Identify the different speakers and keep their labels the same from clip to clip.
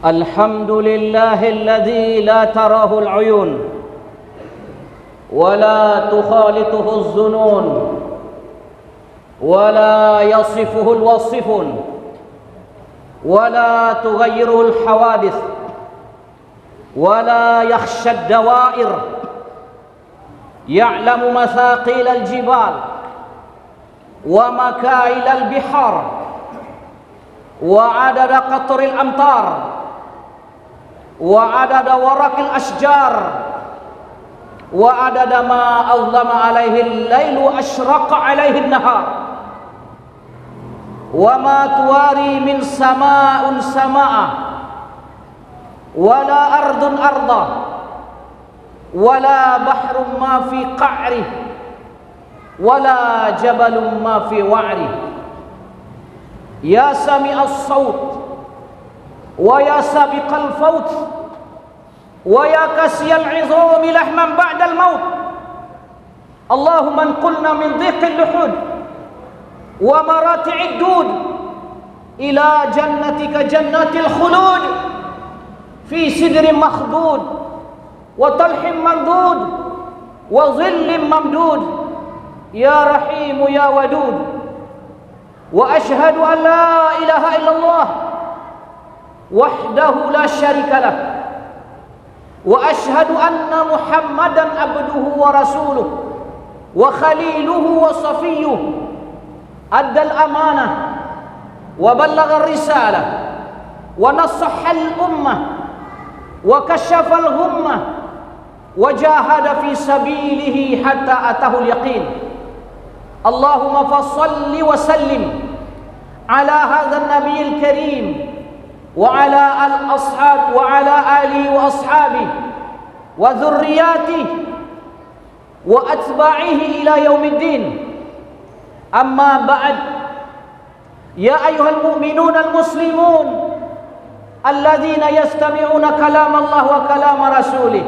Speaker 1: الحمد لله الذي لا تراه العيون ولا تخالطه الظنون ولا يصفه الواصفون ولا تغيره الحوادث ولا يخشى الدوائر يعلم مثاقيل الجبال ومكايل البحار وعدد قطر الأمطار وعدد ورق الأشجار وعدد ما أظلم عليه الليل وأشرق عليه النهار وما تواري من سماء سماء ولا أرض أرضا ولا بحر ما في قعره ولا جبل ما في وعره يا سميع الصوت ويا سابق الفوت ويا كسي العظام لحما بعد الموت اللهم انقلنا من ضيق اللحود ومراتع الدود إلى جنتك جنات الخلود في سدر مخضود وطلح منضود وظل ممدود يا رحيم يا ودود وأشهد أن لا إله إلا الله وحده لا شريك له وأشهد أن محمدا عبده ورسوله وخليله وصفيه أدى الأمانة وبلغ الرسالة ونصح الأمة وكشف الغمة وجاهد في سبيله حتى أتاه اليقين اللهم فصل وسلم على هذا النبي الكريم وعلى آله وأصحابه وذرياته وأتباعه إلى يوم الدين أما بعد يا أيها المؤمنون المسلمون الذين يستمعون كلام الله وكلام رسوله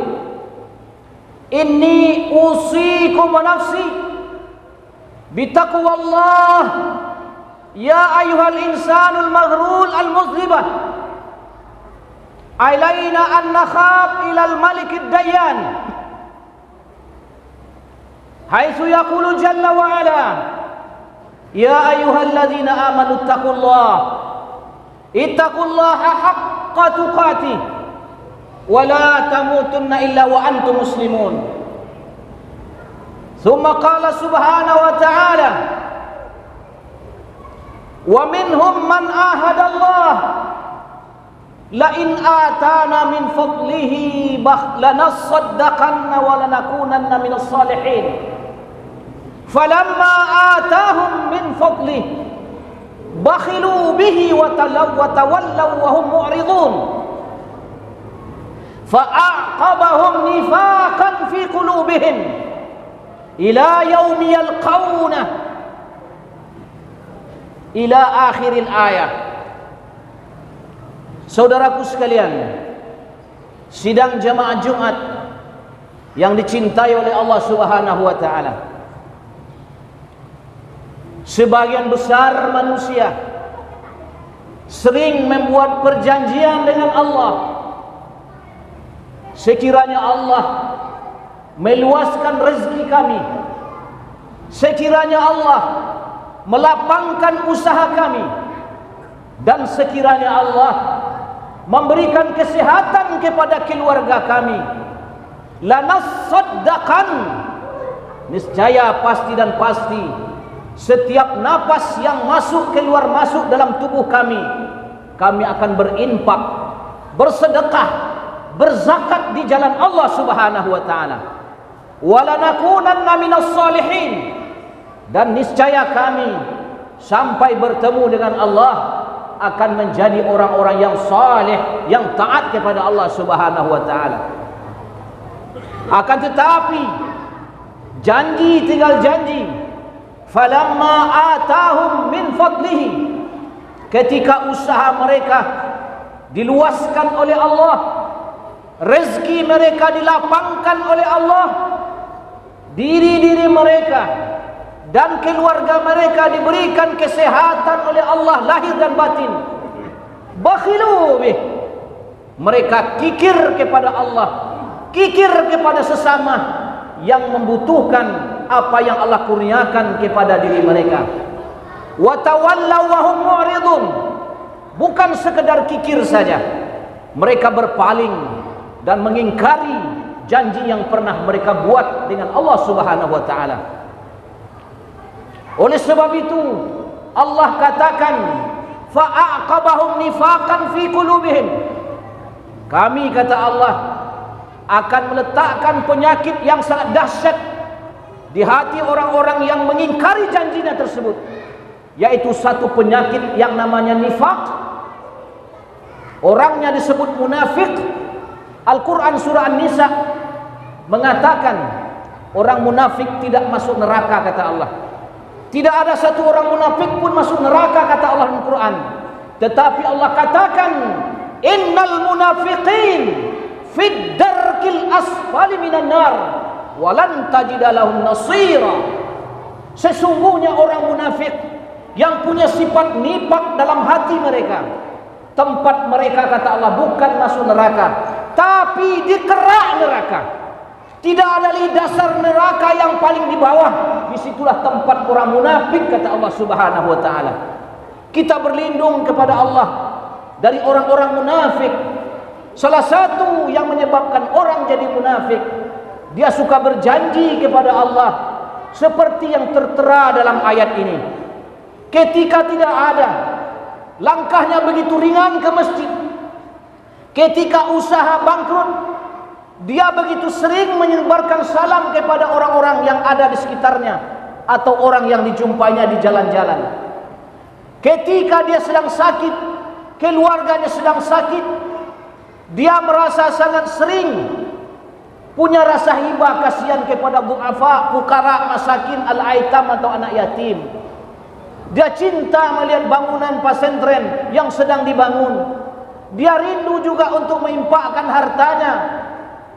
Speaker 1: إني أوصيكم ونفسي بتقوى الله يا أيها الإنسان المغرور المذنب علينا أن نخاف إلى الملك الديان حيث يقول جل وعلا يا أيها الذين آمنوا اتقوا الله حق تقاته ولا تموتن إلا وأنتم مسلمون ثم قال سبحانه وتعالى ومنهم من عاهد الله لئن آتانا من فضله لنصدقن ولنكونن من الصالحين فلما آتاهم من فضله بخلوا به وتولوا وهم معرضون فأعقبهم نفاقا في قلوبهم إلى يوم يلقونه ila akhiril ayat. Saudaraku sekalian, sidang jamaah Jumat yang dicintai oleh Allah Subhanahu wa taala. Sebagian besar manusia sering membuat perjanjian dengan Allah. Sekiranya Allah meluaskan rezeki kami, sekiranya Allah melapangkan usaha kami, dan sekiranya Allah memberikan kesehatan kepada keluarga kami, lanasaddaqan, niscaya pasti dan pasti setiap napas yang masuk keluar masuk dalam tubuh kami akan berinfak, bersedekah, berzakat di jalan Allah Subhanahu wa taala. Walanakunanna minas salihin, dan niscaya kami sampai bertemu dengan Allah akan menjadi orang-orang yang saleh, yang taat kepada Allah Subhanahu wa taala. Akan tetapi janji tinggal janji. Falamma atahum min fadlihi, ketika usaha mereka diluaskan oleh Allah, rezeki mereka dilapangkan oleh Allah, diri-diri mereka dan keluarga mereka diberikan kesehatan oleh Allah lahir dan batin, bakhilu bih, Mereka kikir kepada Allah, kikir kepada sesama yang membutuhkan apa yang Allah kurniakan kepada diri mereka. Wa tawallaw wa hum mu'ridun. Bukan sekedar kikir saja, mereka berpaling dan mengingkari janji yang pernah mereka buat dengan Allah Subhanahu wa taala. Oleh sebab itu Allah katakan fa'aqabahum nifaqan fi qulubihim. Kami, kata Allah, akan meletakkan penyakit yang sangat dahsyat di hati orang-orang yang mengingkari janjinya tersebut, yaitu satu penyakit yang namanya nifaq. Orangnya disebut munafik. Al-Quran surah An-Nisa mengatakan orang munafik tidak masuk neraka, kata Allah. Tidak ada satu orang munafik pun masuk neraka, kata Allah dalam Al-Quran. Tetapi Allah katakan innal munafiqin fid darkil asfali minan nar walan tajida lahum nasira. Sesungguhnya orang munafik yang punya sifat nifaq dalam hati mereka, tempat mereka, kata Allah, bukan masuk neraka, tapi di kerak neraka. Tidak ada di dasar neraka yang paling di bawah. Disitulah tempat orang munafik, kata Allah Subhanahu wa ta'ala. Kita berlindung kepada Allah dari orang-orang munafik. Salah satu yang menyebabkan orang jadi munafik, dia suka berjanji kepada Allah seperti yang tertera dalam ayat ini. Ketika tidak ada, langkahnya begitu ringan ke masjid. Ketika usaha bangkrut, dia begitu sering menyebarkan salam kepada orang-orang yang ada di sekitarnya atau orang yang dijumpainya di jalan-jalan. Ketika dia sedang sakit, keluarganya sedang sakit, dia merasa sangat sering punya rasa hibah kasihan kepada du'afa, fukara, masakin, al-aitam atau anak yatim. Dia cinta melihat bangunan pesantren yang sedang dibangun. Dia rindu juga untuk menginfakkan hartanya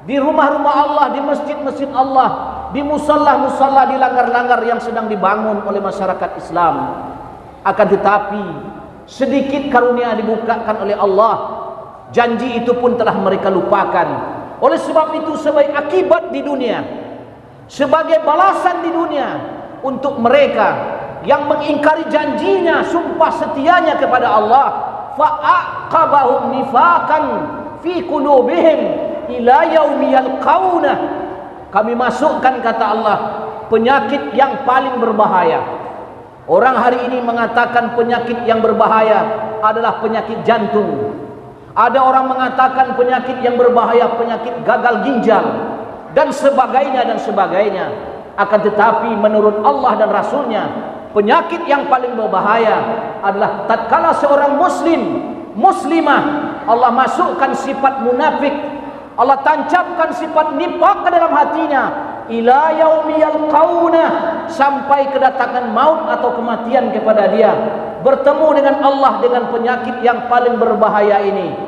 Speaker 1: di rumah-rumah Allah, di masjid-masjid Allah, di musalla-musalla, di langgar-langgar yang sedang dibangun oleh masyarakat Islam. Akan tetapi sedikit karunia dibukakan oleh Allah, janji itu pun telah mereka lupakan. Oleh sebab itu, sebagai akibat di dunia, sebagai balasan di dunia untuk mereka yang mengingkari janjinya, sumpah setianya kepada Allah, fa'aqabahum nifaqan fi qulubihim ila yaumi yalqauna. Kami masukkan, kata Allah, penyakit yang paling berbahaya. Orang hari ini mengatakan penyakit yang berbahaya adalah penyakit jantung. Ada orang mengatakan penyakit yang berbahaya penyakit gagal ginjal dan sebagainya dan sebagainya. Akan tetapi menurut Allah dan Rasulnya, penyakit yang paling berbahaya adalah tatkala seorang muslim, muslimah, Allah masukkan sifat munafik, Allah tancapkan sifat nifaq ke dalam hatinya, ila yaumi yalqauna, sampai kedatangan maut atau kematian kepada dia, bertemu dengan Allah dengan penyakit yang paling berbahaya ini.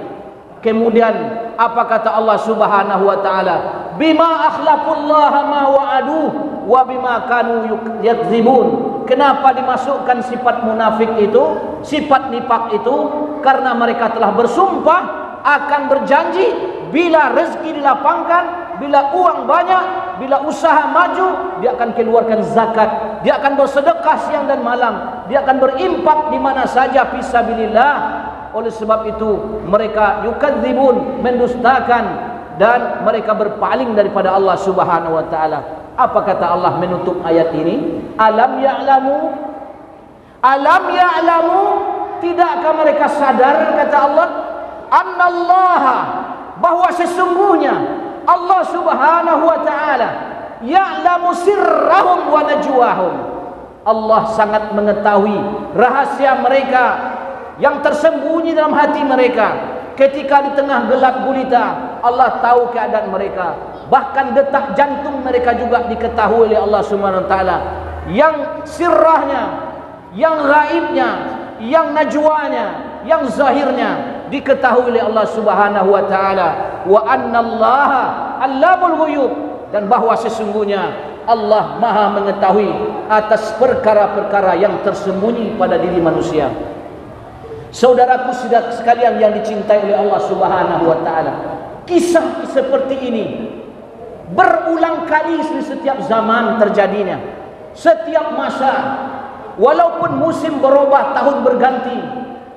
Speaker 1: Kemudian apa kata Allah Subhanahu wa taala? Bima akhlaqullaha ma wa'adu wa bima kanu yakdzibun. Kenapa dimasukkan sifat munafik itu, sifat nifaq itu? Karena mereka telah bersumpah akan berjanji bila rezeki dilapangkan, bila uang banyak, bila usaha maju, dia akan keluarkan zakat, dia akan bersedekah siang dan malam, dia akan berimpak di mana saja fisabilillah. Oleh sebab itu mereka yukadzibun, mendustakan, dan mereka berpaling daripada Allah Subhanahu wa taala. Apa kata Allah menutup ayat ini? Alam ya'lamu, alam ya'lamu, tidakkah mereka sadar, kata Allah, annallaha, bahwa sesungguhnya Allah Subhanahu wa taala ya'lamu sirrahum wa najwahum. Allah sangat mengetahui rahasia mereka yang tersembunyi dalam hati mereka. Ketika di tengah gelap gulita, Allah tahu keadaan mereka. Bahkan detak jantung mereka juga diketahui oleh Allah Subhanahu wa taala. Yang sirrahnya, yang gaibnya, yang najwanya, yang zahirnya diketahui oleh Allah Subhanahu wa taala. Wa annallaha allamul ghuyub, dan bahwa sesungguhnya Allah Maha mengetahui atas perkara-perkara yang tersembunyi pada diri manusia. Saudaraku sekalian yang dicintai oleh Allah Subhanahu wa taala, kisah seperti ini berulang kali di setiap zaman terjadinya, setiap masa. Walaupun musim berubah, tahun berganti,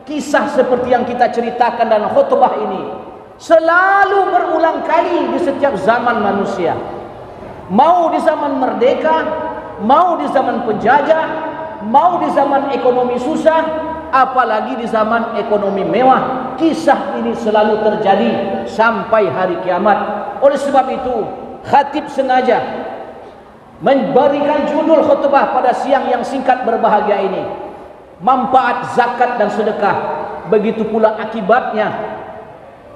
Speaker 1: kisah seperti yang kita ceritakan dalam khutbah ini selalu berulang kali di setiap zaman manusia. Mau di zaman merdeka, mau di zaman penjajah, mau di zaman ekonomi susah, apalagi di zaman ekonomi mewah, kisah ini selalu terjadi sampai hari kiamat. Oleh sebab itu, khatib sengaja memberikan judul khutbah pada siang yang singkat berbahagia ini, manfaat zakat dan sedekah, begitu pula akibatnya,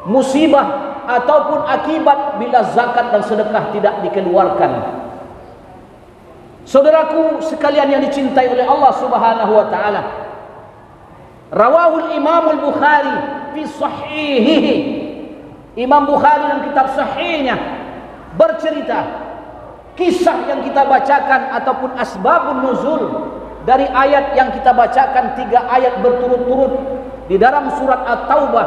Speaker 1: musibah ataupun akibat bila zakat dan sedekah tidak dikeluarkan. Saudaraku sekalian yang dicintai oleh Allah Subhanahu wa taala, rawahul Imam al-Bukhari fi sahihihi. Imam Bukhari dalam kitab sahihnya bercerita kisah yang kita bacakan ataupun asbabun nuzul dari ayat yang kita bacakan, 3 ayat berturut-turut di dalam surat At-Taubah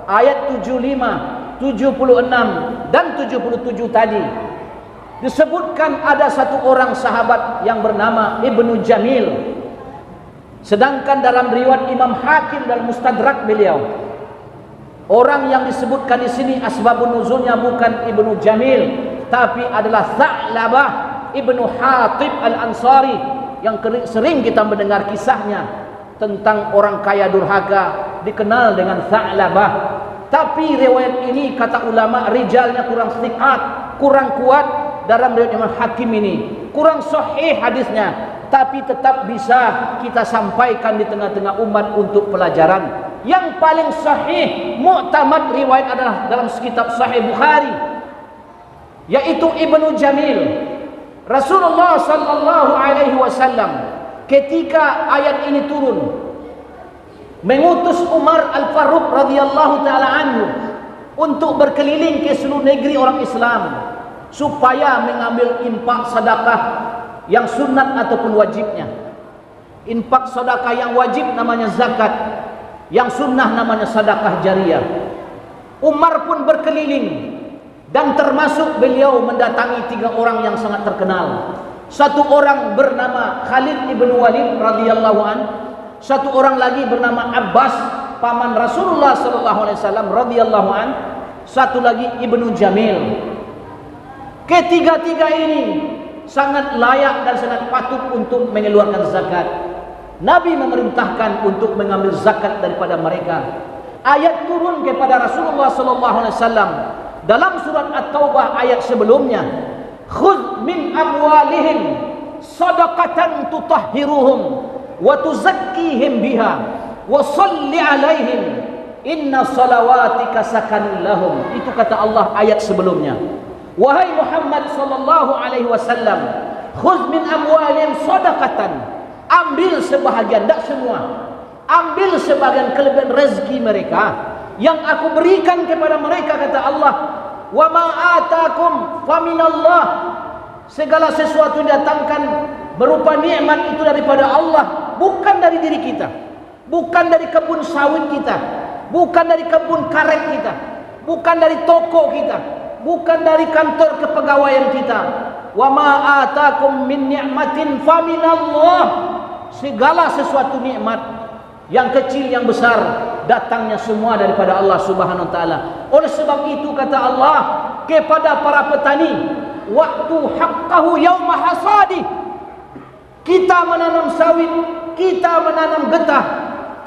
Speaker 1: ayat 75, 76 dan 77 tadi. Disebutkan ada satu orang sahabat yang bernama Ibnu Jamil. Sedangkan dalam riwayat Imam Hakim dalam Mustadrak beliau, orang yang disebutkan di sini asbabun nuzulnya bukan Ibnu Jamil, tapi adalah Tha'labah Ibnu Hatib Al-Ansari, yang sering kita mendengar kisahnya tentang orang kaya durhaka dikenal dengan Tha'labah. Tapi riwayat ini kata ulama rijalnya kurang thiqat, kurang kuat. Dalam riwayat Imam Hakim ini kurang sahih hadisnya, tapi tetap bisa kita sampaikan di tengah-tengah umat untuk pelajaran. Yang paling sahih mu'tamad riwayat adalah dalam kitab Sahih Bukhari, yaitu Ibnu Jamil. Rasulullah sallallahu alaihi wasallam ketika ayat ini turun mengutus Umar Al-Faruq radhiyallahu taala anhu untuk berkeliling ke seluruh negeri orang Islam supaya mengambil infak sedekah yang sunat ataupun wajibnya. Infak sedekah yang wajib namanya zakat, yang sunnah namanya sedekah jariyah. Umar pun berkeliling, dan termasuk beliau mendatangi 3 orang yang sangat terkenal. Satu orang bernama Khalid ibn Walid radhiyallahu an, satu orang lagi bernama Abbas paman Rasulullah sallallahu alaihi wasallam radhiyallahu an, satu lagi Ibnu Jamil. Ketiga-tiga ini sangat layak dan sangat patut untuk mengeluarkan zakat. Nabi memerintahkan untuk mengambil zakat daripada mereka. Ayat turun kepada Rasulullah sallallahu alaihi wasallam dalam surat At-Taubah ayat sebelumnya, khudh min amwalihim sadaqatan tutahhiruhum wa tuzakkihim biha wa shalli alaihim inna salawatika sakanun lahum. Itu kata Allah ayat sebelumnya. Wahai Muhammad sallallahu alaihi wasallam, khudh min amwalihim sadaqatan, ambil sebahagian, tak semua, ambil sebagian kelebihan rezeki mereka yang aku berikan kepada mereka, kata Allah. Wa ma atakum faminallah, segala sesuatu yang datangkan berupa nikmat itu daripada Allah, bukan dari diri kita, bukan dari kebun sawit kita, bukan dari kebun karet kita, bukan dari toko kita, bukan dari kantor kepegawaian kita. Wa ma atakum min ni'matin faminallah, segala sesuatu nikmat yang kecil yang besar datangnya semua daripada Allah Subhanahu wa taala. Oleh sebab itu kata Allah kepada para petani, waktu haqqahu yauma hasadi, kita menanam sawit, kita menanam getah,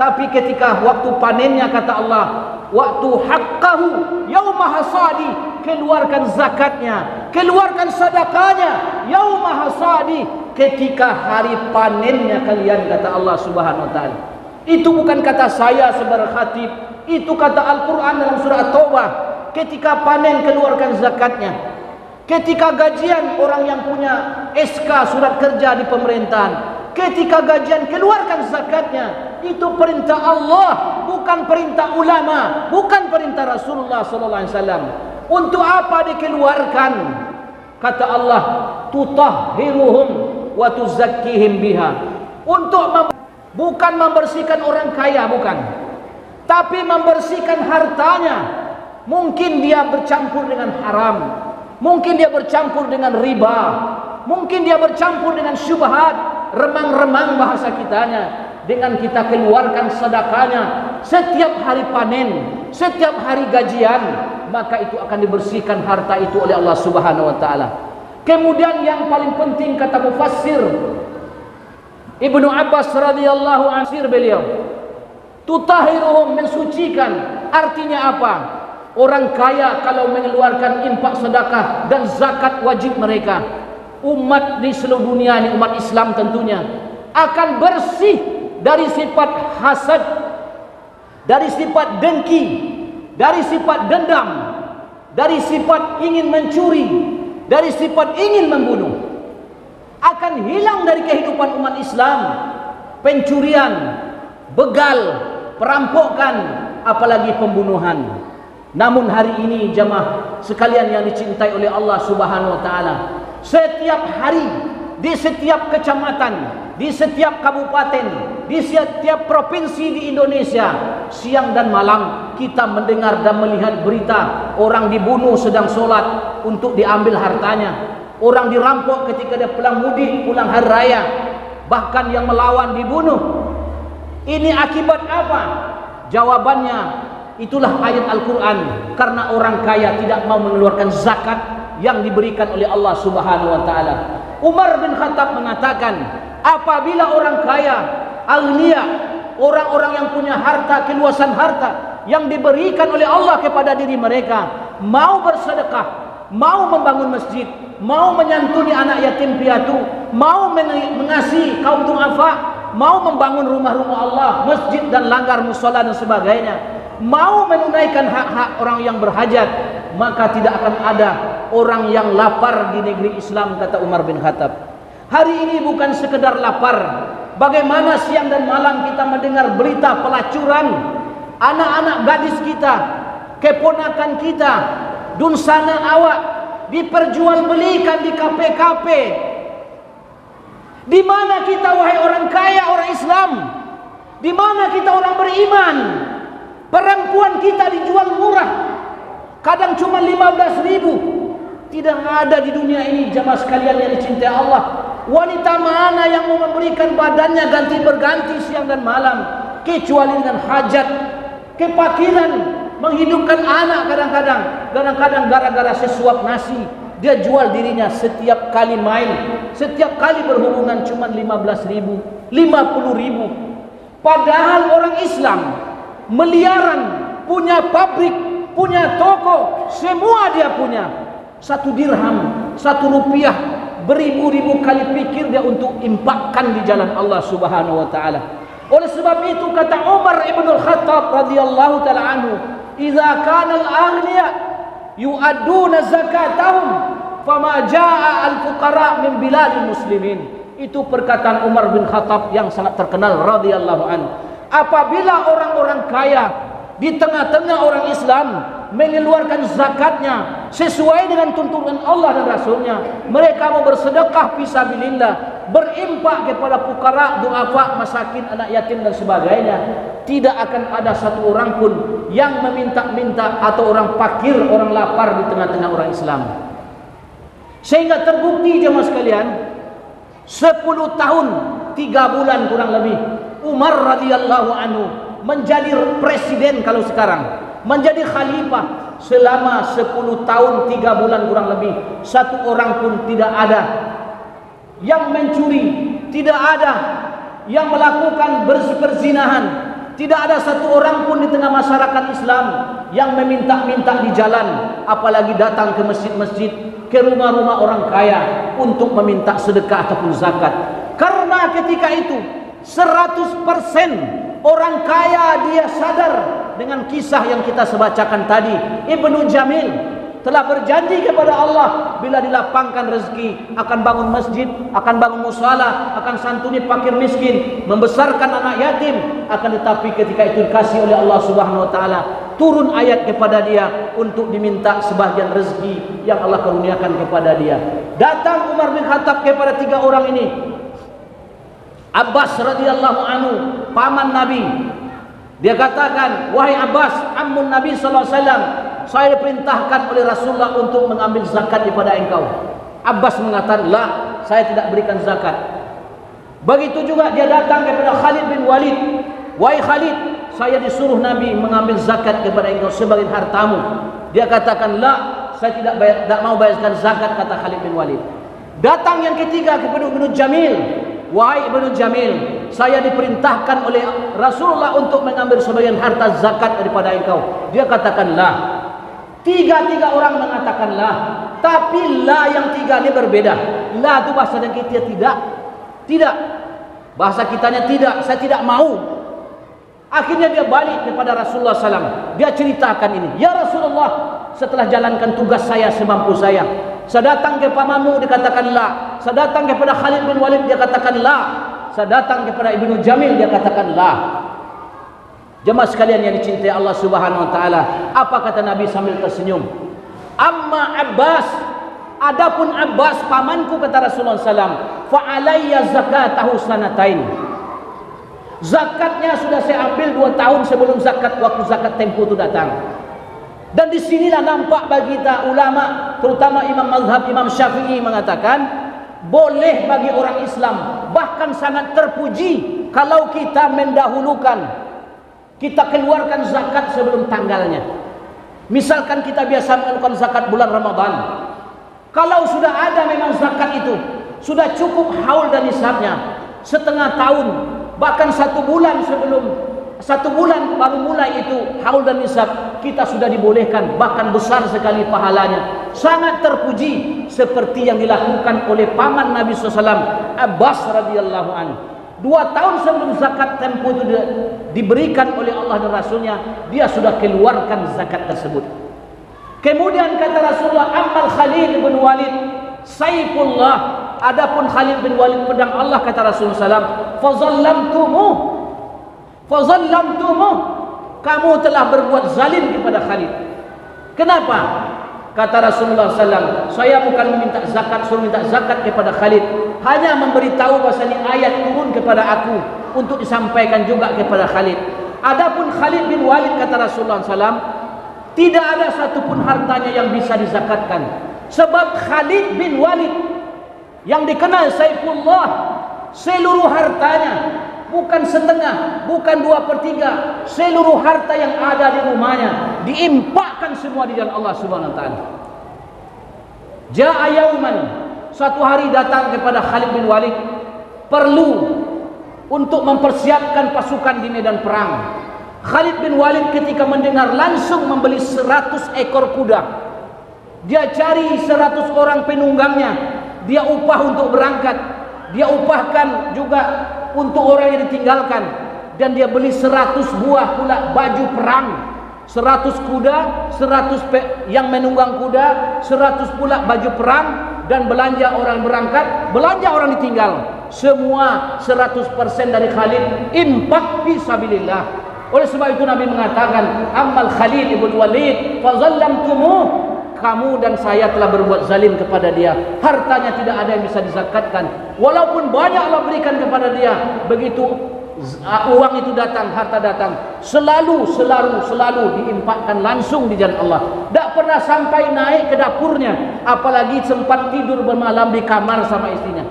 Speaker 1: tapi ketika waktu panennya kata Allah, waktu haqqahu yauma hasadi, keluarkan zakatnya, keluarkan sedekahnya yauma hasadi, ketika hari panennya kalian, kata Allah Subhanahu wa taala. Itu bukan kata saya sebagai khatib, itu kata Al-Quran dalam surah At-Taubah. Ketika panen keluarkan zakatnya, ketika gajian orang yang punya SK surat kerja di pemerintahan, ketika gajian keluarkan zakatnya. Itu perintah Allah, bukan perintah ulama, bukan perintah Rasulullah sallallahu alaihi wasallam. Untuk apa dikeluarkan? Kata Allah, tutahhiruhum wa tuzakkihim biha. Untuk bukan membersihkan orang kaya, bukan. tapi membersihkan hartanya. Mungkin dia bercampur dengan haram, mungkin dia bercampur dengan riba, mungkin dia bercampur dengan syubhat, remang-remang bahasa kitanya. Dengan kita keluarkan sedekahnya setiap hari panen, setiap hari gajian, maka itu akan dibersihkan harta itu oleh Allah Subhanahu wa taala. Kemudian yang paling penting kata mufassir Ibnu Abbas radhiyallahu anhu, beliau tutahiruhum, mensucikan. Artinya apa? Orang kaya kalau mengeluarkan infak sedekah dan zakat wajib mereka, umat di seluruh dunia ini, umat Islam tentunya, akan bersih dari sifat hasad, dari sifat dengki, dari sifat dendam, dari sifat ingin mencuri, dari sifat ingin membunuh. Akan hilang dari kehidupan umat Islam pencurian, begal, perampokan, apalagi pembunuhan. Namun hari ini jemaah sekalian yang dicintai oleh Allah Subhanahu wa taala, setiap hari di setiap kecamatan, di setiap kabupaten, di setiap provinsi di Indonesia, siang dan malam kita mendengar dan melihat berita orang dibunuh sedang sholat untuk diambil hartanya, orang dirampok ketika dia pulang mudik, pulang hari raya, bahkan yang melawan dibunuh. Ini akibat apa? Jawabannya itulah ayat Al-Quran. Karena orang kaya tidak mau mengeluarkan zakat yang diberikan oleh Allah Subhanahu wa taala. Umar bin Khattab mengatakan, apabila orang kaya, agniya, orang-orang yang punya harta, keluasan harta yang diberikan oleh Allah kepada diri mereka, mau bersedekah, mau membangun masjid, mau menyantuni anak yatim piatu, mau mengasihi kaum duafa, mau membangun rumah-rumah Allah, masjid dan langgar mushola dan sebagainya, mau menunaikan hak-hak orang yang berhajat, maka tidak akan ada orang yang lapar di negeri Islam, kata Umar bin Khattab. Hari ini bukan sekedar lapar. Bagaimana siang dan malam kita mendengar berita pelacuran anak-anak gadis kita, keponakan kita, dunsana awak diperjualbelikan di kafe-kafe. Di mana kita wahai orang kaya, orang Islam? Di mana kita orang beriman? Perempuan kita dijual murah, kadang cuma 15.000. Tidak ada di dunia ini jamaah sekalian yang dicintai Allah, wanita mana yang mau memberikan badannya ganti berganti siang dan malam, kecuali dengan hajat, kepakiran, menghidupkan anak. Kadang-kadang gara-gara sesuap nasi dia jual dirinya. Setiap kali main, setiap kali berhubungan cuma 15.000, 50.000. Padahal orang Islam miliaran, punya pabrik, punya toko, semua dia punya. 1 dirham, 1 rupiah, beribu-ribu kali pikir dia untuk impakkan di jalan Allah Subhanahu wa taala. Oleh sebab itu kata Umar ibn al-Khattab radhiyallahu taala anhu, "Idza kana al-aghniya yu'adduna zakatahum, fama jaa al-fuqara min biladil muslimin." Itu perkataan Umar bin Khattab yang sangat terkenal radhiyallahu anhu. Apabila orang-orang kaya di tengah-tengah orang Islam mengeluarkan zakatnya sesuai dengan tuntunan Allah dan Rasulnya, mereka mau bersedekah fisabilillah, berimpak kepada fuqara, duafa, masakin, anak yatim dan sebagainya, tidak akan ada satu orang pun yang meminta-minta atau orang fakir, orang lapar di tengah-tengah orang Islam. Sehingga terbukti jemaah sekalian, 10 tahun 3 bulan kurang lebih Umar radhiyallahu anhu menjadi presiden, kalau sekarang menjadi khalifah selama 10 tahun 3 bulan kurang lebih. Satu orang pun tidak ada yang mencuri, tidak ada yang melakukan berzinahan, tidak ada satu orang pun di tengah masyarakat Islam yang meminta-minta di jalan, apalagi datang ke masjid-masjid, ke rumah-rumah orang kaya untuk meminta sedekah ataupun zakat. Karena ketika itu 100% orang kaya dia sadar dengan kisah yang kita sebacakan tadi. Ibnu Jamil telah berjanji kepada Allah, bila dilapangkan rezeki akan bangun masjid, akan bangun musala, akan santuni fakir miskin, membesarkan anak yatim. Akan tetapi ketika itu dikasih oleh Allah Subhanahu wa taala, turun ayat kepada dia untuk diminta sebahagian rezeki yang Allah karuniakan kepada dia. Datang Umar bin Khattab kepada 3 orang ini. Abbas radhiyallahu anhu, paman Nabi, Dia katakan, wahai Abbas, ammun Nabi sallallahu alaihi wasallam, saya diperintahkan oleh Rasulullah untuk mengambil zakat daripada engkau. Abbas mengatakan, la, saya tidak berikan zakat. Begitu juga dia datang kepada Khalid bin Walid, wahai Khalid, saya disuruh Nabi mengambil zakat kepada engkau sebagian hartamu. Dia katakan, la, saya tidak mau bayarkan zakat, kata Khalid bin Walid. Datang yang ketiga kepada Ibnu Jamil, wahai Ibnu Jamil, saya diperintahkan oleh Rasulullah untuk mengambil sebagian harta zakat daripada engkau. Dia katakan, la. Tiga-tiga orang mengatakan la, tapi la yang tiga ini berbeda. La itu bahasa dan kita tidak. Bahasa kitanya tidak, saya tidak mau. Akhirnya dia balik kepada Rasulullah SAW. Dia ceritakan ini, ya Rasulullah, setelah jalankan tugas saya semampu saya datang ke pamanmu, dikatakan la. Saya datang kepada Khalid bin Walid, dia katakan la. Saya datang kepada Ibnu Jamil, dia katakan la. Jemaah sekalian yang dicintai Allah Subhanahu wa taala, apa kata Nabi sambil tersenyum? Amma Abbas, adapun Abbas pamanku, kata Rasulullah SAW, fa alayya zakatahu sanatain. Zakatnya sudah saya ambil 2 tahun sebelum waktu zakat tempo itu datang. Dan disinilah nampak bagi kita ulama, terutama imam mazhab Imam Syafi'i mengatakan, boleh bagi orang Islam, bahkan sangat terpuji kalau kita mendahulukan, kita keluarkan zakat sebelum tanggalnya. Misalkan kita biasa mengeluarkan zakat bulan Ramadan, kalau sudah ada memang zakat itu sudah cukup haul dan nisabnya, setengah tahun, bahkan 1 bulan sebelum 1 bulan baru mulai itu haul dan nisab, kita sudah dibolehkan, bahkan besar sekali pahalanya, sangat terpuji, seperti yang dilakukan oleh paman Nabi SAW, Abbas radhiyallahu anhu. 2 tahun sebelum zakat tempo itu diberikan oleh Allah dan Rasulnya, dia sudah keluarkan zakat tersebut. Kemudian kata Rasulullah, ammal Khalid bin Walid saifullah, adapun Khalid bin Walid pedang Allah, kata Rasulullah SAW, fazallamtumuh, kamu telah berbuat zalim kepada Khalid. Kenapa? Kata Rasulullah SAW, saya bukan meminta zakat, suruh minta zakat kepada Khalid, hanya memberitahu bahasanya ayat turun kepada aku untuk disampaikan juga kepada Khalid. Adapun Khalid bin Walid, kata Rasulullah SAW, tidak ada satupun hartanya yang bisa dizakatkan. Sebab Khalid bin Walid yang dikenal Saifullah, seluruh hartanya, bukan setengah, bukan 2/3, seluruh harta yang ada di rumahnya diimpakkan semua di jalan Allah Subhanahu wa taala. Ja'a yauman, suatu hari datang kepada Khalid bin Walid, perlu untuk mempersiapkan pasukan di medan perang. Khalid bin Walid ketika mendengar langsung membeli 100 ekor kuda. Dia cari 100 orang penunggangnya, dia upah untuk berangkat, dia upahkan juga untuk orang yang ditinggalkan, dan dia beli 100 buah pula baju perang, 100 kuda, 100 yang menunggang kuda, 100 pula baju perang, dan belanja orang berangkat, belanja orang ditinggal, semua 100% dari Khalid infak fi sabilillah. Oleh sebab itu Nabi mengatakan, ammal Khalid ibn Walid fazallamtumuh, kamu dan saya telah berbuat zalim kepada dia, hartanya tidak ada yang bisa dizakatkan, walaupun banyak Allah berikan kepada dia. Begitu uang itu datang, harta datang, selalu diimpakkan langsung di jalan Allah, tak pernah sampai naik ke dapurnya, apalagi sempat tidur bermalam di kamar sama istrinya.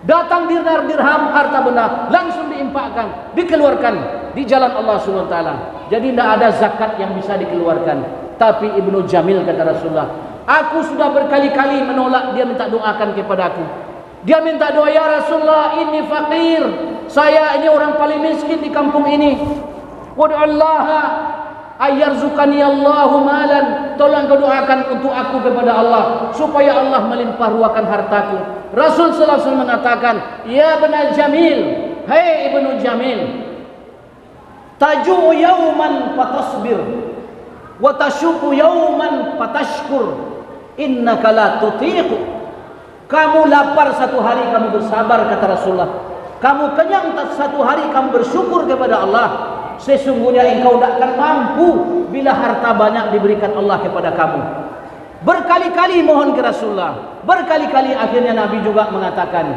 Speaker 1: Datang dirham, harta benda langsung diimpakkan, dikeluarkan di jalan Allah Subhanahu wa taala. Jadi tidak ada zakat yang bisa dikeluarkan. Tapi Ibnu Jamil, kata Rasulullah, aku sudah berkali-kali menolak, dia minta doakan kepada aku. Dia minta doa, ya Rasulullah, ini fakir, saya ini orang paling miskin di kampung ini. Wad'ullaha ayyarzuqani Allahu malan, tolong kau doakan untuk aku kepada Allah supaya Allah melimpah ruahkan hartaku. Rasul sallallahu alaihi wasallam mengatakan, ya Ibnu Jamil, hai Ibnu Jamil, taju yauman fatasbir wa tashuku yauman fatashkur, innaka la tutiqu. Kamu lapar satu hari kamu bersabar, kata Rasulullah. Kamu kenyang satu hari kamu bersyukur kepada Allah. Sesungguhnya engkau tidak akan mampu bila harta banyak diberikan Allah kepada kamu. Berkali-kali mohon ke Rasulullah, berkali-kali akhirnya Nabi juga mengatakan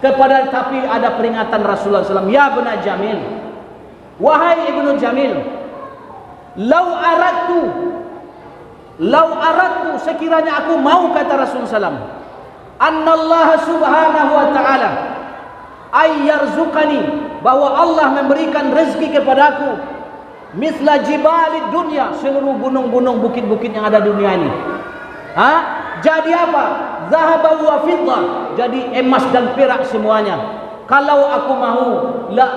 Speaker 1: kepada, tapi ada peringatan Rasulullah SAW, ya Ibnu Jamil, Wahai Ibnu Jamil, lau aradtu, sekiranya aku mau, kata Rasulullah SAW, annallaha subhanahu wa ta'ala ayyarzuqani, bahwa Allah memberikan rezeki kepadaku, misla jibalid dunya, seluruh gunung-gunung, bukit-bukit yang ada di dunia ini. Jadi apa? Zahaba wa fiddah, jadi emas dan perak semuanya. Kalau aku mau, la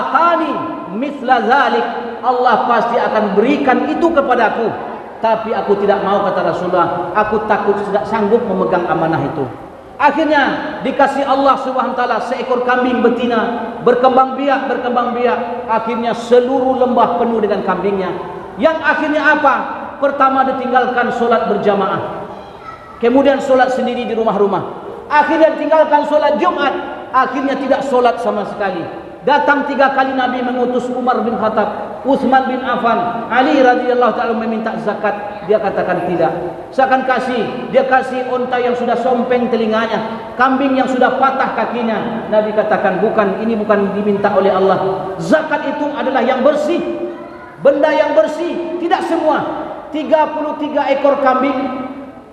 Speaker 1: atani misla zalik, Allah pasti akan berikan itu kepadaku. Tapi aku tidak mau, kata Rasulullah, aku takut tidak sanggup memegang amanah itu. Akhirnya dikasih Allah Subhanahu wa taala seekor kambing betina, berkembang biak. Akhirnya seluruh lembah penuh dengan kambingnya. Yang akhirnya apa? Pertama ditinggalkan solat berjamaah, kemudian solat sendiri di rumah-rumah. Akhirnya tinggalkan solat Jumat, akhirnya tidak solat sama sekali. Datang 3 kali Nabi mengutus Umar bin Khattab, Utsman bin Affan, Ali radhiyallahu ta'ala meminta zakat. Dia katakan tidak. Seakan dia kasih unta yang sudah sompeng telinganya, kambing yang sudah patah kakinya. Nabi katakan bukan, ini bukan diminta oleh Allah. Zakat itu adalah yang bersih, benda yang bersih, tidak semua. 33 ekor kambing,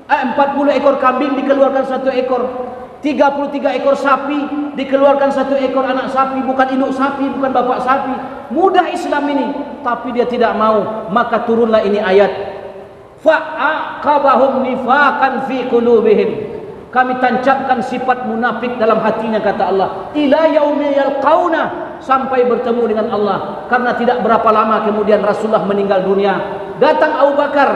Speaker 1: 40 ekor kambing dikeluarkan 1 ekor. 33 ekor sapi dikeluarkan 1 ekor anak sapi, bukan induk sapi, bukan bapak sapi. Mudah Islam ini, tapi dia tidak mau. Maka turunlah ini ayat, fa'aqabahum nifaqan fi qulubihim, kami tancapkan sifat munafik dalam hatinya, kata Allah, ila yaumi yalqauna, sampai bertemu dengan Allah. Karena tidak berapa lama kemudian Rasulullah meninggal dunia. Datang Abu Bakar,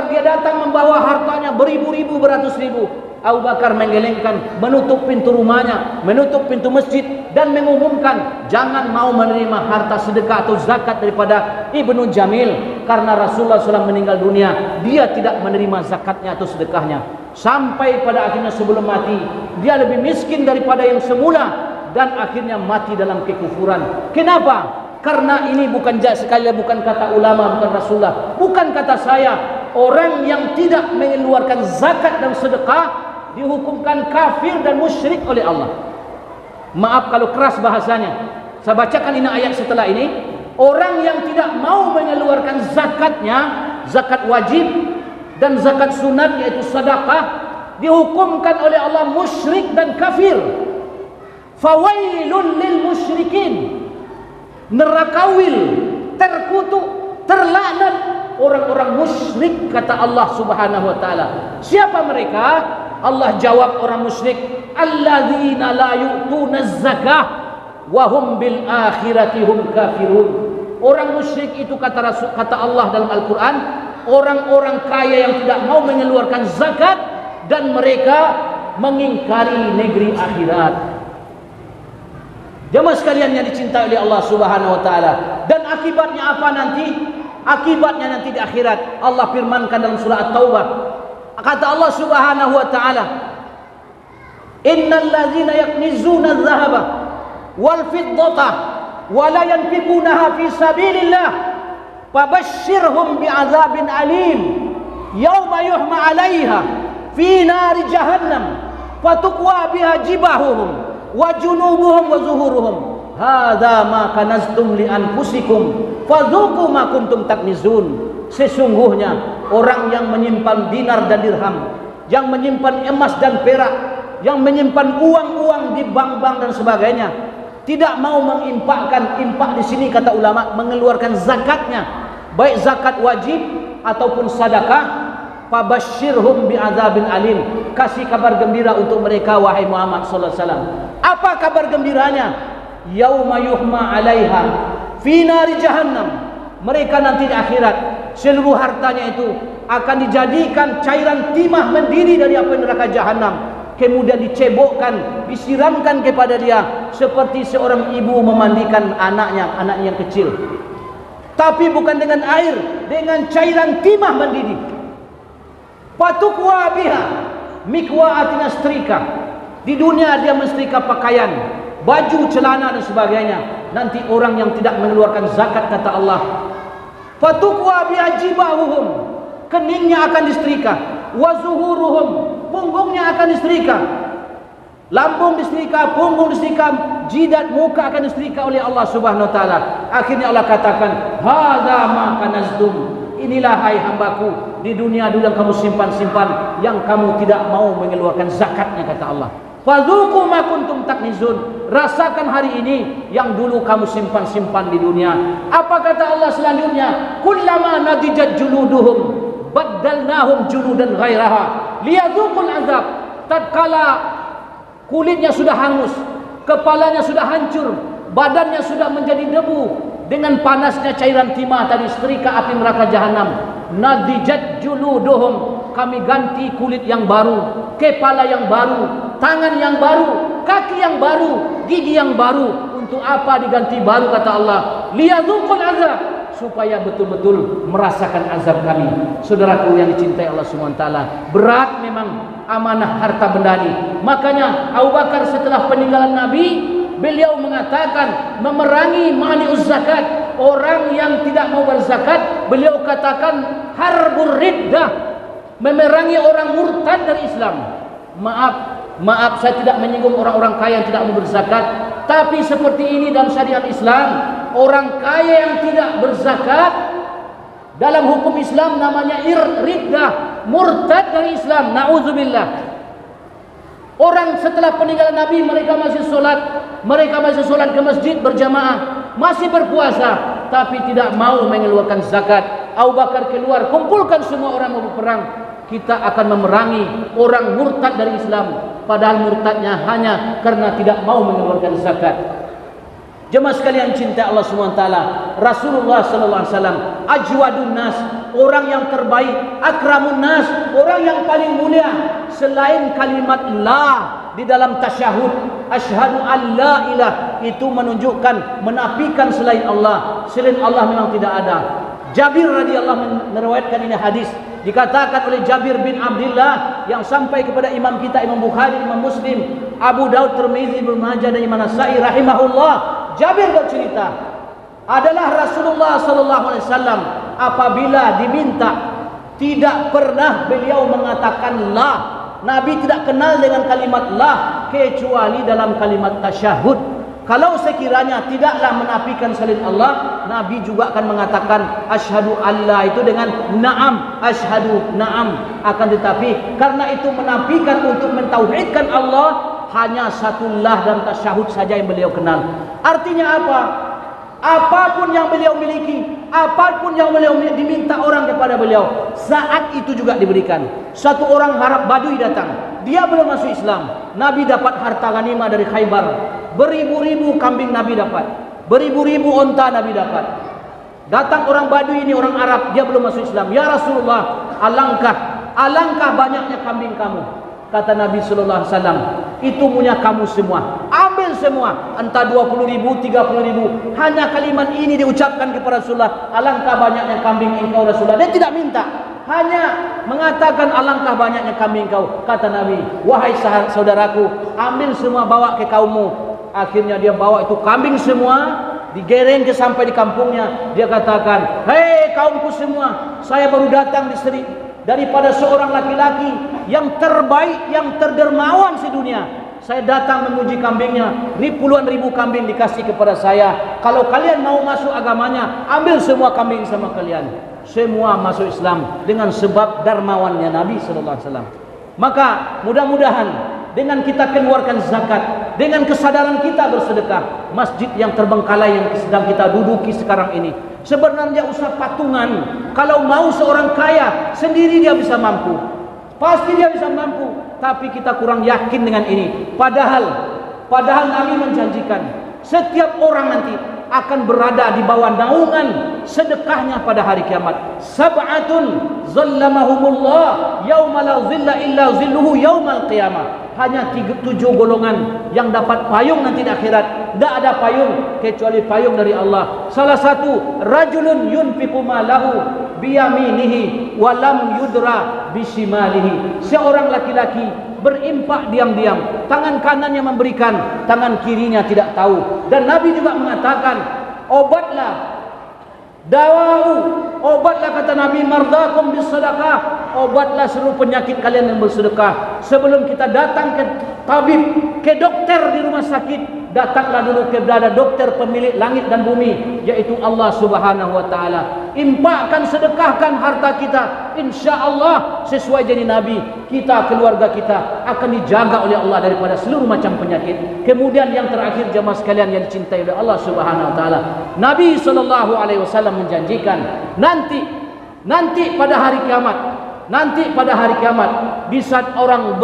Speaker 1: dia datang membawa hartanya beribu-ribu, beratus-ribu. Abu Bakar menggelengkan, menutup pintu rumahnya, menutup pintu masjid, dan mengumumkan jangan mau menerima harta sedekah atau zakat daripada Ibnu Jamil, karena Rasulullah SAW meninggal dunia, dia tidak menerima zakatnya atau sedekahnya. Sampai pada akhirnya sebelum mati, dia lebih miskin daripada yang semula, dan akhirnya mati dalam kekufuran. Kenapa? Karena ini bukan kata ulama, bukan Rasulullah, bukan kata saya. Orang yang tidak mengeluarkan zakat dan sedekah dihukumkan kafir dan musyrik oleh Allah. Maaf kalau keras bahasanya, saya bacakan ini ayat setelah ini. Orang yang tidak mau mengeluarkan zakatnya, zakat wajib dan zakat sunat yaitu sedekah, dihukumkan oleh Allah musyrik dan kafir. Fawailun lil musyrikin, nerakawil, terkutuk, terlaknat orang-orang musyrik, kata Allah Subhanahu wa taala. Siapa mereka? Allah jawab orang musyrik, alladzina la yu'tuna zakah wa hum bil akhirati hum kafirun. Orang musyrik itu kata Allah dalam Al-Qur'an, orang-orang kaya yang tidak mau mengeluarkan zakat dan mereka mengingkari negeri akhirat. Jemaah sekalian yang dicintai oleh Allah Subhanahu wa taala. Dan akibatnya apa nanti? Akibatnya nanti di akhirat. Allah firmankan dalam surah At-Taubah, kata Allah Subhanahu wa taala, innal ladzina yaknizuna adh-dhahaba wal fiddata wa la yanfiqunaha fi sabilillah fabashshirhum bi'adzabin alim yauma yuhma 'alaiha fi nari jahannam fatuqwa biha jibahuhum wa junubuhum wa zuhuruhum hadza ma kanaztum li anfusikum fadzuqu ma kuntum taknizun. Sesungguhnya orang yang menyimpan dinar dan dirham, yang menyimpan emas dan perak, yang menyimpan uang-uang di bank-bank dan sebagainya, tidak mau menginfakkan, infak di sini kata ulama mengeluarkan zakatnya, baik zakat wajib ataupun sedekah, fabashshirhum bi'adzabin alim, kasih kabar gembira untuk mereka wahai Muhammad sallallahu alaihi wasallam. Apa kabar gembiranya? Yauma yuhma 'alaiha fi nari jahannam. Mereka nanti di akhirat seluruh hartanya itu akan dijadikan cairan timah mendidih dari api neraka jahanam, kemudian dicebokkan, disiramkan kepada dia seperti seorang ibu memandikan anaknya yang kecil, tapi bukan dengan air, dengan cairan timah mendidih. Patukwa biha, mikwa artinya setrika. Di dunia dia mensetrika pakaian, baju, celana dan sebagainya. Nanti orang yang tidak mengeluarkan zakat, kata Allah, fatukwa biajibahuhum, keningnya akan disetrika, wa zuhuruhum, punggungnya akan disetrika, Lambung disetrika, punggung disetrika, jidat, muka akan disetrika oleh Allah Subhanahu wa taala. Akhirnya Allah katakan, "Hadza ma kanaztum." Inilah hai hambaku, di dunia dulu yang kamu simpan-simpan, yang kamu tidak mau mengeluarkan zakatnya, kata Allah. Fadzuqu ma kuntum taknizun. Rasakan hari ini yang dulu kamu simpan-simpan di dunia. Apa kata Allah selanjutnya? Kullama nadijat juluduhum baddalnahum juludan ghairaha liyadzuqul azab. Tatkala kulitnya sudah hangus, kepalanya sudah hancur, badannya sudah menjadi debu dengan panasnya cairan timah tadi, setrika api neraka jahanam. Nadijat juluduhum, kami ganti kulit yang baru, kepala yang baru, tangan yang baru, kaki yang baru, gigi yang baru. Untuk apa diganti baru, kata Allah? Liyadzuqul azab, supaya betul-betul merasakan azab kami. Saudaraku yang dicintai Allah SWT, berat memang amanah harta benda ini. Makanya Abu Bakar setelah peninggalan Nabi, beliau mengatakan memerangi mani'uz zakat, orang yang tidak mau berzakat, beliau katakan harbur riddah, memerangi orang murtad dari Islam. Maaf saya tidak menyinggung orang-orang kaya yang tidak mau berzakat, tapi seperti ini dalam syariat Islam, orang kaya yang tidak berzakat dalam hukum Islam namanya riddah, murtad dari Islam, na'udzubillah. Orang setelah peninggalan Nabi, mereka masih solat ke masjid berjamaah, masih berpuasa, tapi tidak mau mengeluarkan zakat. Abu Bakar keluar, kumpulkan semua orang mau berperang, kita akan memerangi orang murtad dari Islam, padahal murtadnya hanya karena tidak mau mengeluarkan zakat. Jemaah sekalian cinta Allah SWT, Rasulullah sallallahu alaihi wasallam ajwadun nas, orang yang terbaik, akramun nas, orang yang paling mulia. Selain kalimat la di dalam tasyahud, asyhadu an la ilah, itu menunjukkan menafikan selain Allah. Selain Allah memang tidak ada. Jabir radhiyallahu meriwayatkan ini hadis, dikatakan oleh Jabir bin Abdullah yang sampai kepada imam kita, Imam Bukhari, Imam Muslim, Abu Daud, Tirmizi, Ibnu Majah dan Imam Nasa'i rahimahullah. Jabir bercerita, adalah Rasulullah sallallahu alaihi wasallam apabila diminta, tidak pernah beliau mengatakan la. Nabi tidak kenal dengan kalimat la kecuali dalam kalimat tasyahud. Kalau sekiranya tidaklah menafikan selain Allah, Nabi juga akan mengatakan asyhadu alla itu dengan na'am, asyhadu na'am. Akan tetapi karena itu menafikan untuk mentauhidkan Allah, hanya satu lah dan tasyahud saja yang beliau kenal. Artinya apa? Apapun yang beliau miliki, apapun yang beliau diminta orang kepada beliau, saat itu juga diberikan. Satu orang Arab Badui datang, dia belum masuk Islam. Nabi dapat harta ghanimah dari Khaybar, beribu-ribu kambing Nabi dapat, beribu-ribu onta Nabi dapat. Datang orang Badui ini, orang Arab, dia belum masuk Islam. Ya Rasulullah, alangkah banyaknya kambing kamu. Kata Nabi sallallahu alaihi wasallam, itu punya kamu semua, ambil semua, entah 20.000, 30.000. Hanya kalimat ini diucapkan kepada Rasulullah, alangkah banyaknya kambing engkau Rasulullah. Dia tidak minta, hanya mengatakan alangkah banyaknya kambing engkau. Kata Nabi, wahai saudaraku, ambil semua, bawa ke kaummu. Akhirnya dia bawa itu kambing semua, digereng ke sampai di kampungnya. Dia katakan, hei kaumku semua, saya baru datang daripada seorang laki-laki yang terbaik, yang terdermawan sedunia. Saya datang memuji kambingnya, puluhan ribu kambing dikasih kepada saya. Kalau kalian mau masuk agamanya, ambil semua kambing sama kalian. Semua masuk Islam dengan sebab dermawannya Nabi sallallahu alaihi wasallam. Maka mudah-mudahan dengan kita keluarkan zakat, dengan kesadaran kita bersedekah, masjid yang terbengkalai yang sedang kita duduki sekarang ini, sebenarnya usah patungan. Kalau mau seorang kaya sendiri dia bisa mampu, pasti dia bisa mampu, tapi kita kurang yakin dengan ini. Padahal Nabi menjanjikan setiap orang nanti akan berada di bawah naungan sedekahnya pada hari kiamat. Sab'atun zallamahumullah yauma la zilla illa zilluhu yaumal qiyamah. Hanya 7 golongan yang dapat payung nanti di akhirat. Tidak ada payung kecuali payung dari Allah. Salah satu, rajulun yunfiqu malahu biyaminihi wa lam yudra bishimalihi. Seorang laki-laki berimpak diam-diam, tangan kanannya memberikan, tangan kirinya tidak tahu. Dan Nabi juga mengatakan, obatlah, dawa'u, obatlah, kata Nabi, mardakum bisadaqah, obatlah seluruh penyakit kalian yang bersedekah. Sebelum kita datang ke tabib, ke ke dokter di rumah sakit, datanglah dulu kepada dokter pemilik langit dan bumi, yaitu Allah Subhanahu wa taala. Infakkan, sedekahkan harta kita, insya-Allah sesuai janji Nabi, kita, keluarga kita akan dijaga oleh Allah daripada seluruh macam penyakit. Kemudian yang terakhir jemaah sekalian yang dicintai oleh Allah Subhanahu wa taala, Nabi sallallahu alaihi wasallam menjanjikan nanti pada hari kiamat, di saat orang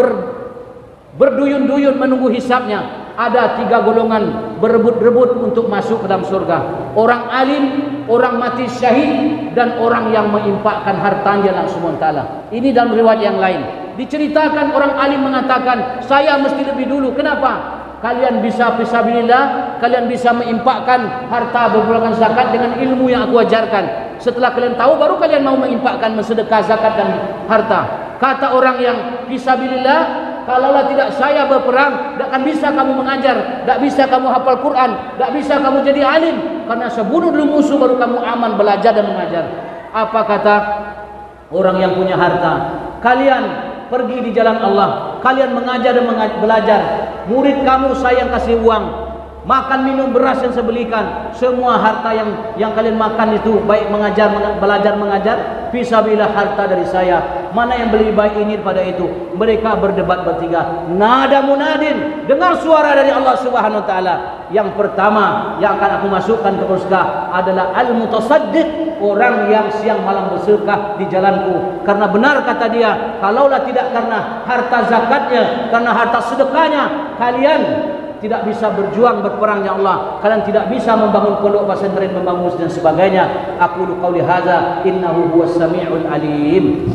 Speaker 1: berduyun-duyun menunggu hisabnya, ada 3 golongan berebut-rebut untuk masuk ke dalam surga. Orang alim, orang mati syahid, dan orang yang menginfakkan hartanya Allah Subhanahu wa taala. Ini dalam riwayat yang lain diceritakan orang alim mengatakan, saya mesti lebih dulu. Kenapa? Kalian bisa fisabilillah, kalian bisa menginfakkan harta, berbulan zakat dengan ilmu yang aku ajarkan. Setelah kalian tahu, baru kalian mau menginfakkan, mensedekah zakat dan harta. Kata orang yang fisabilillah, kalaulah tidak saya berperang, tak akan bisa kamu mengajar, tak bisa kamu hafal Quran, tak bisa kamu jadi alim, karena sebunuh dulu musuh baru kamu aman belajar dan mengajar. Apa kata orang yang punya harta? Kalian pergi di jalan Allah, kalian mengajar dan belajar. Murid kamu saya yang kasih uang, makan minum beras yang saya belikan. Semua harta yang kalian makan itu, baik mengajar, belajar, mengajar, fisabilillah, harta dari saya. Mana yang lebih baik ini pada itu? Mereka berdebat bertiga. Nada munadin, dengar suara dari Allah Subhanahu wa taala. Yang pertama yang akan aku masukkan ke surga adalah al-mutasaddiq, orang yang siang malam bersedekah di jalanku. Karena benar kata dia, kalaulah tidak karena harta zakatnya, karena harta sedekahnya, kalian tidak bisa berjuang berperang ya Allah, kalian tidak bisa membangun pondok pesantren, membangun dan sebagainya. Aku qauli hadza innahu huwas samiul alim.